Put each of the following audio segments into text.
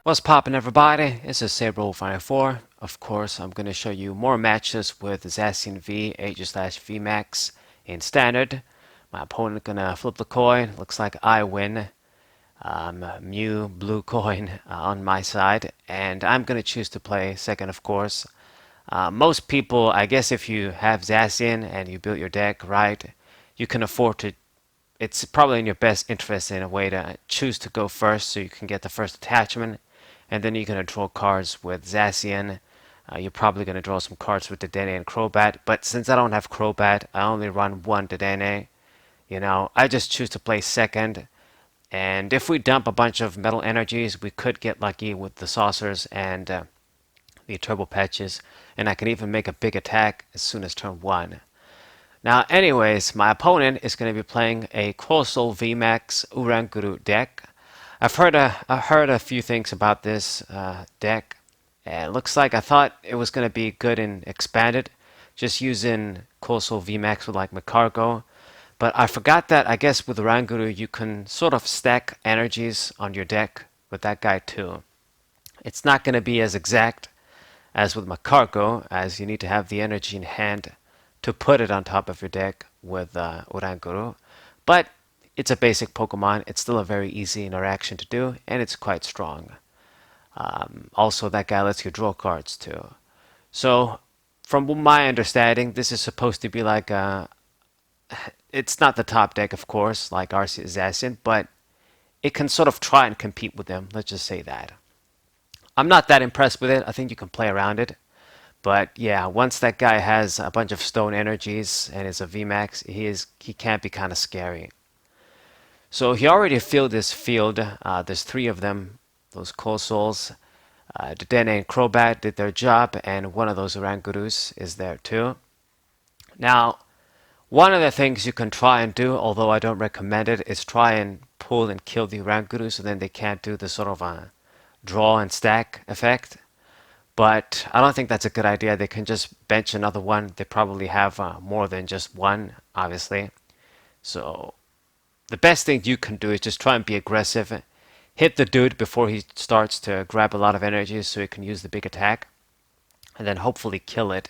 What's poppin', everybody? This is Saber054. Of course, I'm going to show you more matches with Zacian V, Aegislash VMAX in Standard. My opponent gonna flip the coin. Looks like I win. Mew blue coin on my side, and I'm gonna choose to play second, of course. Most people, I guess, if you have Zacian and you built your deck right, you can afford to. It's probably in your best interest in a way to choose to go first so you can get the first attachment, and then you're going to draw cards with Zacian. You're probably going to draw some cards with Dedenne and Crobat, but since I don't have Crobat, I only run one Dedenne. I just choose to play second, and if we dump a bunch of metal energies, we could get lucky with the saucers and the turbo patches, and I can even make a big attack as soon as turn 1. Now, anyways, my opponent is going to be playing a Coalossal VMAX Uranguru deck. I heard a few things about this deck, and it looks like I thought it was going to be good in expanded, just using Coalossal VMAX with like Macargo. But I forgot that I guess with Uranguru you can sort of stack energies on your deck with that guy too. It's not going to be as exact as with Macargo, as you need to have the energy in hand to put it on top of your deck with Uranguru. But it's a basic Pokemon. It's still a very easy interaction to do, and it's quite strong. Also, that guy lets you draw cards too. So, from my understanding, this is supposed to be like a. It's not the top deck, of course, like Arceus Zacian, but it can sort of try and compete with them. Let's just say that. I'm not that impressed with it. I think you can play around it. But yeah, once that guy has a bunch of stone energies and is a VMAX, he can be kind of scary. So he already filled this field. There's 3 of them, those Coalossals. Dedenne and Crobat did their job, and one of those Orangurus is there too. Now, one of the things you can try and do, although I don't recommend it, is try and pull and kill the Oranguru so then they can't do the sort of draw and stack effect. But I don't think that's a good idea. They can just bench another one. They probably have more than just one, obviously. So the best thing you can do is just try and be aggressive. Hit the dude before he starts to grab a lot of energy so he can use the big attack. And then hopefully kill it,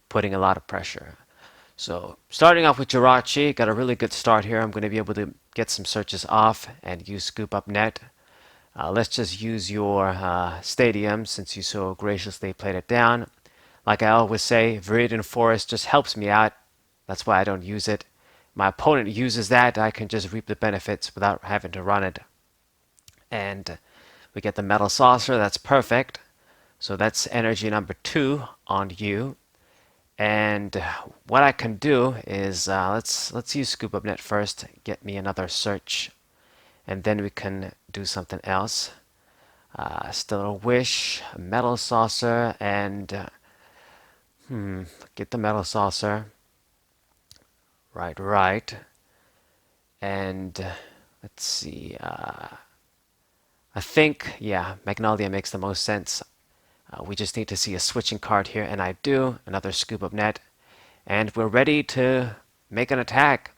putting a lot of pressure. So starting off with Jirachi, got a really good start here. I'm going to be able to get some searches off and use Scoop Up Net. Let's just use your stadium since you so graciously played it down. Like I always say, Viridian Forest just helps me out. That's why I don't use it. My opponent uses that, I can just reap the benefits without having to run it. And we get the Metal Saucer, that's perfect. So that's energy number 2 on you. And what I can do is let's use Scoop Up Net first, get me another search, and then we can do something else. Stellar Wish, Metal Saucer, and get the Metal Saucer. Right. And let's see. I think, yeah, Magnolia makes the most sense. We just need to see a switching card here, and I do. Another Scoop Up Net. And we're ready to make an attack.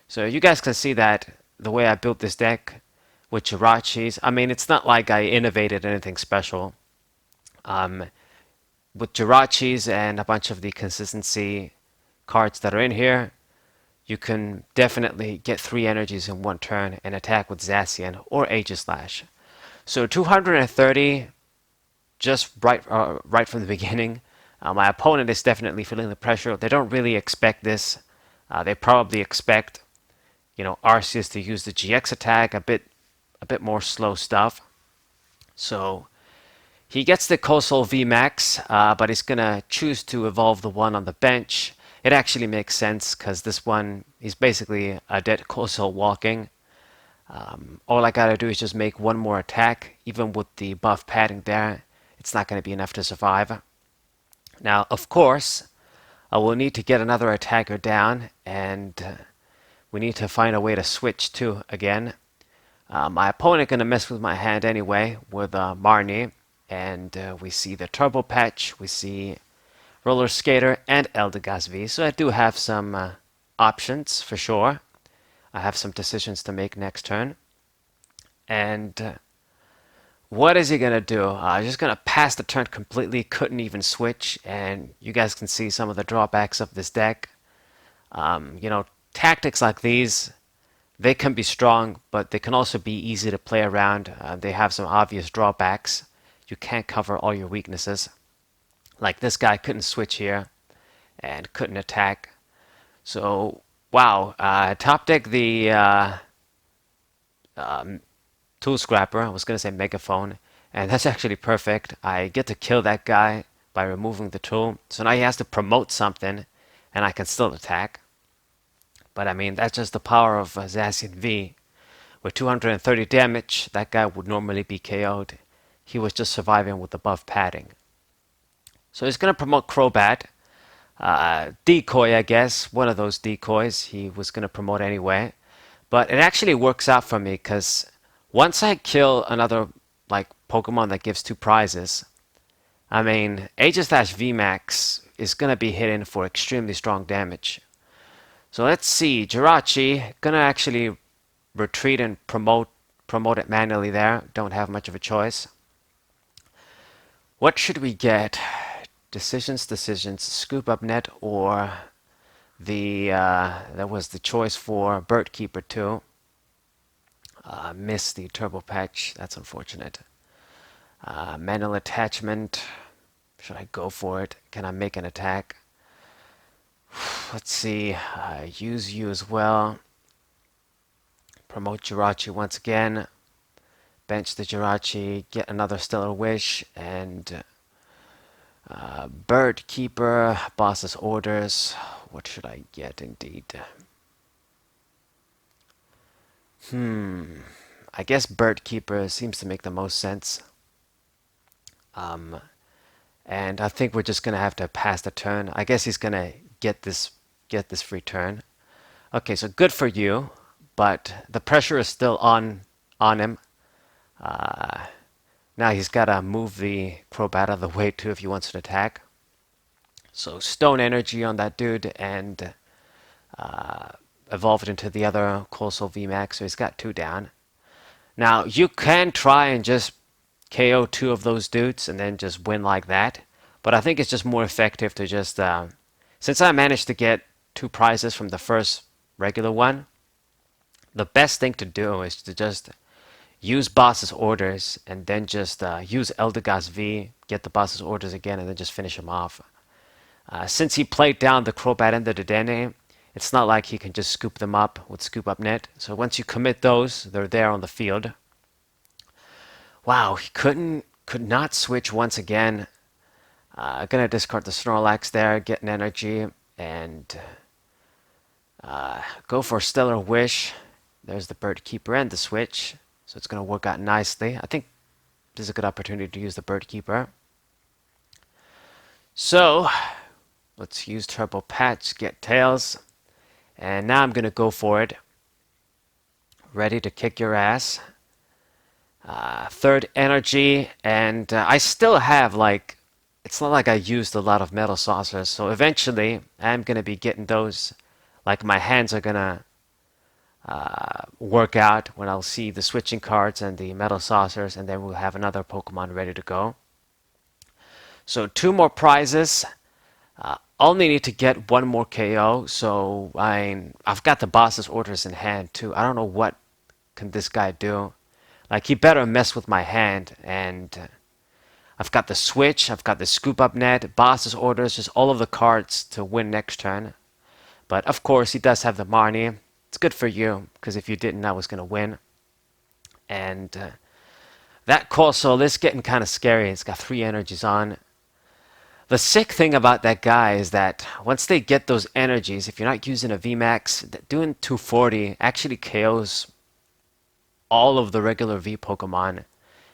So you guys can see that the way I built this deck with Jirachis, I mean, it's not like I innovated anything special. With Jirachis and a bunch of the consistency cards that are in here, you can definitely get 3 energies in one turn and attack with Zacian or Aegislash. So 230 just right from the beginning. My opponent is definitely feeling the pressure. They don't really expect this. They probably expect, Arceus to use the GX attack, a bit more slow stuff. So he gets the Coalossal VMAX, but he's gonna choose to evolve the one on the bench. It actually makes sense because this one is basically a dead Coalossal walking. All I gotta do is just make one more attack, even with the buff padding there. It's not going to be enough to survive. Now, of course, I will need to get another attacker down, and we need to find a way to switch too again. My opponent going to mess with my hand anyway with Marnie, and we see the Turbo Patch, we see Roller Skater, and Eldegoss V. So I do have some options for sure. I have some decisions to make next turn, and what is he gonna do? Just gonna pass the turn completely, couldn't even switch, and you guys can see some of the drawbacks of this deck. You know, tactics like these, they can be strong, but they can also be easy to play around. They have some obvious drawbacks. You can't cover all your weaknesses. Like this guy couldn't switch here and couldn't attack. So, wow. Top deck the Tool Scrapper. I was going to say Megaphone. And that's actually perfect. I get to kill that guy by removing the tool. So now he has to promote something, and I can still attack. But I mean, that's just the power of Zacian V. With 230 damage, that guy would normally be KO'd. He was just surviving with the buff padding. So he's going to promote Crobat. Decoy, I guess. One of those decoys he was going to promote anyway. But it actually works out for me because once I kill another like Pokemon that gives 2 prizes, I mean, Aegislash VMAX is going to be hitting for extremely strong damage. So let's see. Jirachi going to actually retreat and promote it manually there. Don't have much of a choice. What should we get? Decisions. Scoop up net or the that was the choice for Bird Keeper too. Missed the turbo patch. That's unfortunate. Manual attachment. Should I go for it? Can I make an attack? Let's see. Use you as well. Promote Jirachi once again. Bench the Jirachi. Get another Stellar Wish. And Bird Keeper. Boss's orders. What should I get indeed? I guess Bird Keeper seems to make the most sense. And I think we're just gonna have to pass the turn. I guess he's gonna get this free turn. Okay, so good for you, but the pressure is still on him. Now he's gotta move the Crobat out of the way too if he wants to attack. So Stone Energy on that dude and evolve it into the other Coalossal VMAX, so he's got 2 down. Now you can try and just KO 2 of those dudes and then just win like that, but I think it's just more effective to just since I managed to get 2 prizes from the first regular one, the best thing to do is to just use boss's orders and then just use Eldegoss V, get the boss's orders again, and then just finish him off. Since he played down the Crobat and the Dedenne, it's not like he can just scoop them up with Scoop Up Net. So once you commit those, they're there on the field. Wow, he could not switch once again. Gonna discard the Snorlax there, get an energy, and go for Stellar Wish. There's the Bird Keeper and the switch. So it's gonna work out nicely. I think this is a good opportunity to use the Bird Keeper. So let's use Turbo Patch, get Tails. And now I'm going to go for it. Ready to kick your ass. Third energy. And I still have, like, it's not like I used a lot of Metal Saucers. So eventually, I'm going to be getting those. Like, my hands are going to work out when I'll see the switching cards and the Metal Saucers. And then we'll have another Pokemon ready to go. So 2 more prizes. Only need to get 1 more KO, so I've got the boss's orders in hand too. I don't know what can this guy do. Like, he better mess with my hand, and I've got the switch, I've got the Scoop Up Net, boss's orders, just all of the cards to win next turn. But of course, he does have the Marnie. It's good for you, because if you didn't, I was going to win. And that Coalossal is getting kind of scary. It's got 3 energies on. The sick thing about that guy is that once they get those energies, if you're not using a VMAX, doing 240 actually KOs all of the regular V Pokemon,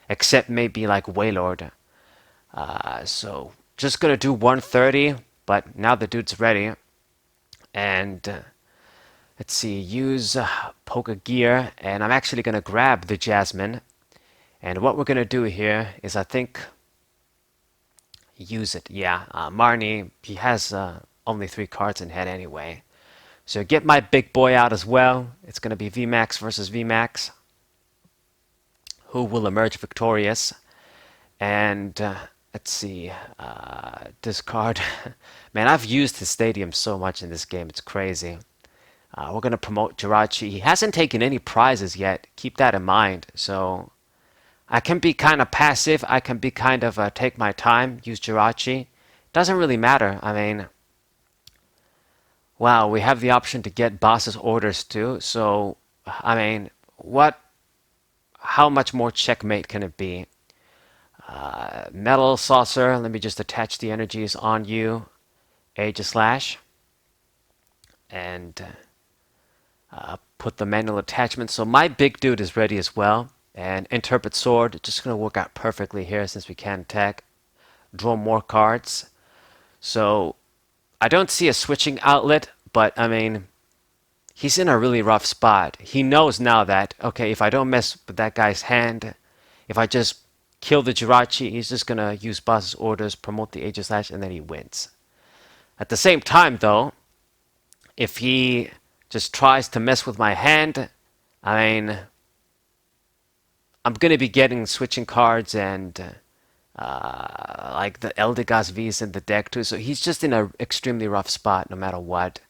except maybe like Wailord. So just gonna do 130, but now the dude's ready. And let's see, use Poke Gear, and I'm actually gonna grab the Jasmine. And what we're gonna do here is, I think, use it. Yeah, Marnie, he has only 3 cards in hand anyway. So get my big boy out as well. It's going to be VMAX versus VMAX. who will emerge victorious. And let's see, discard. Man, I've used his stadium so much in this game, it's crazy. We're going to promote Jirachi. He hasn't taken any prizes yet, keep that in mind. So I can be kind of passive, I can be kind of take my time, use Jirachi. Doesn't really matter, I mean, wow, we have the option to get boss's orders too. So, I mean, how much more checkmate can it be? Metal Saucer, let me just attach the energies on you. Aegislash. And put the manual attachment. So my big dude is ready as well. And Interpret Sword, just going to work out perfectly here since we can't attack. Draw more cards. So I don't see a switching outlet, but I mean, he's in a really rough spot. He knows now that, okay, if I don't mess with that guy's hand, if I just kill the Jirachi, he's just going to use boss's orders, promote the Aegislash, and then he wins. At the same time, though, if he just tries to mess with my hand, I mean, I'm going to be getting switching cards and like the Eldegoss V is in the deck too, so he's just in an extremely rough spot no matter what.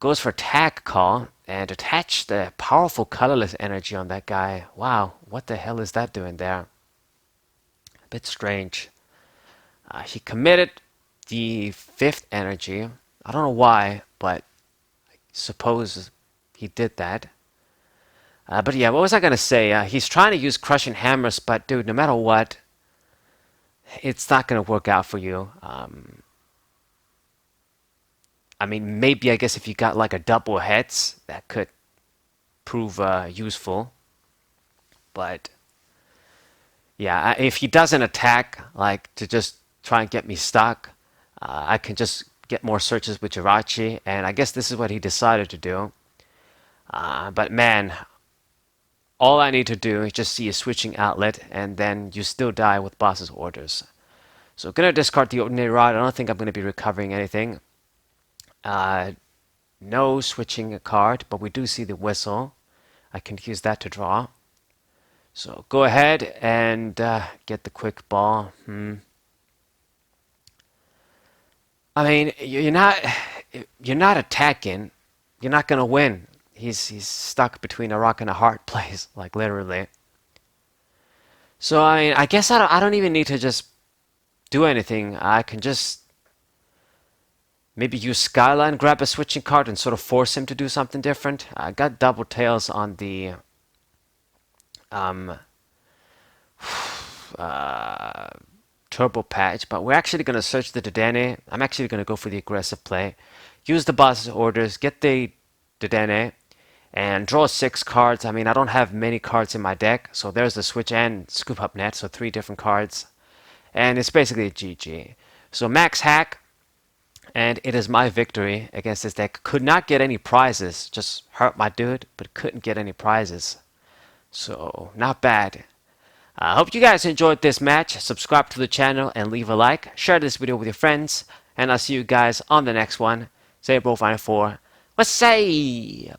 Goes for Tag Call and attach the powerful colorless energy on that guy. Wow, what the hell is that doing there? A bit strange. He committed the 5th energy. I don't know why, but I suppose he did that. But yeah, what was I going to say? He's trying to use Crushing Hammers, but dude, no matter what, it's not going to work out for you. I mean, maybe I guess if you got like a double heads, that could prove useful. But yeah, if he doesn't attack, like to just try and get me stuck, I can just get more searches with Jirachi, and I guess this is what he decided to do. But man, all I need to do is just see a switching outlet, and then you still die with boss's orders. So gonna discard the Ordinary Rod. I don't think I'm gonna be recovering anything. No switching a card, but we do see the Whistle. I can use that to draw. So go ahead and get the quick ball. I mean, you're not attacking. You're not gonna win. He's stuck between a rock and a hard place, like literally. So I mean, I guess I don't even need to just do anything. I can just maybe use Skyline, grab a switching card, and sort of force him to do something different. I got double tails on the turbo patch, but we're actually going to search the Dedenne. I'm actually going to go for the aggressive play. Use the boss's orders, get the Dedenne, and draw 6 cards. I mean, I don't have many cards in my deck, so there's the switch and scoop up net, so 3 different cards. And it's basically a GG. So max hack, and it is my victory against this deck. Could not get any prizes, just hurt my dude, but couldn't get any prizes. So, not bad. I hope you guys enjoyed this match. Subscribe to the channel and leave a like. Share this video with your friends. And I'll see you guys on the next one. Say Bro Final 4. Let's say